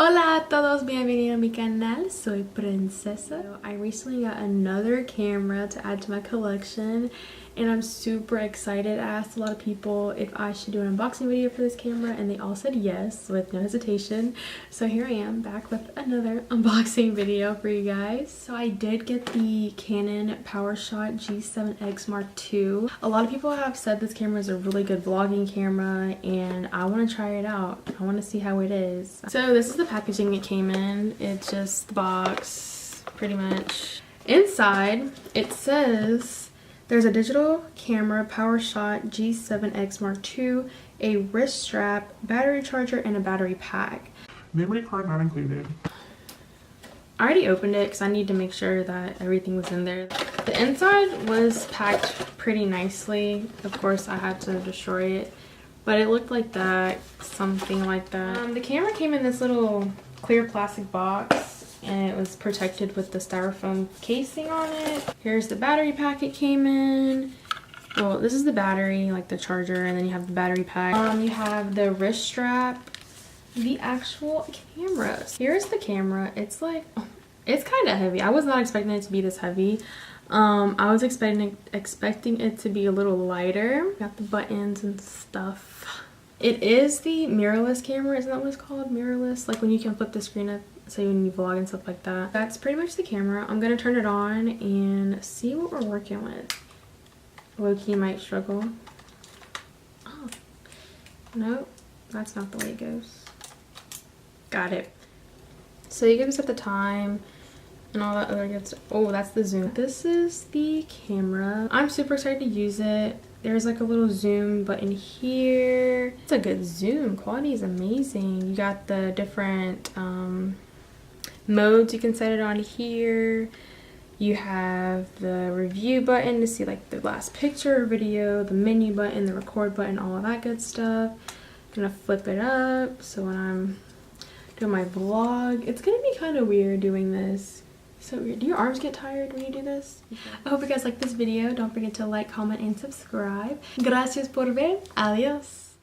Hola a todos, bienvenido a mi canal, soy Princesa. I recently got another camera to add to my collection and I'm super excited. I asked a lot of people if I should do an unboxing video for this camera and they all said yes with no hesitation. So here I am back with another unboxing video for you guys. So I did get the Canon PowerShot G7X Mark II. A lot of people have said this camera is a really good vlogging camera and I want to try it out. I want to see how it is. So this is the packaging it came in. It's just the box pretty much. Inside it says there's a digital camera, PowerShot G7X Mark II, a wrist strap, battery charger, and a battery pack. Memory card not included. I already opened it because I need to make sure that everything was in there. The inside was packed pretty nicely. Of course, I had to destroy it, but it looked like that, something like that. The camera came in this little clear plastic box and it was protected with the styrofoam casing on it. Here's the battery pack it came in. Well, this is the battery, like the charger, and then you have the battery pack. You have the wrist strap, the actual camera. Here's the camera. It's like, it's kind of heavy. I was not expecting it to be this heavy. I was expecting it to be a little lighter. Got the buttons and stuff. It is the mirrorless camera, isn't that what it's called? Mirrorless, like when you can flip the screen up, say when you vlog and stuff like that. That's pretty much the camera. I'm gonna turn it on and see what we're working with. Low-key might struggle. Oh, no, that's not the way it goes. Got it. So you can set the time and all that other good stuff. Oh, that's the zoom. This is the camera. I'm super excited to use it. There's like a little zoom button here. It's a good zoom. Quality is amazing. You got the different modes you can set it on here. You have the review button to see like the last picture or video, the menu button, the record button, all of that good stuff. I'm gonna flip it up so when I'm doing my vlog, it's gonna be kind of weird doing this. So weird. Do your arms get tired when you do this? I hope you guys like this video. Don't forget to like, comment, and subscribe. Gracias por ver. Adios.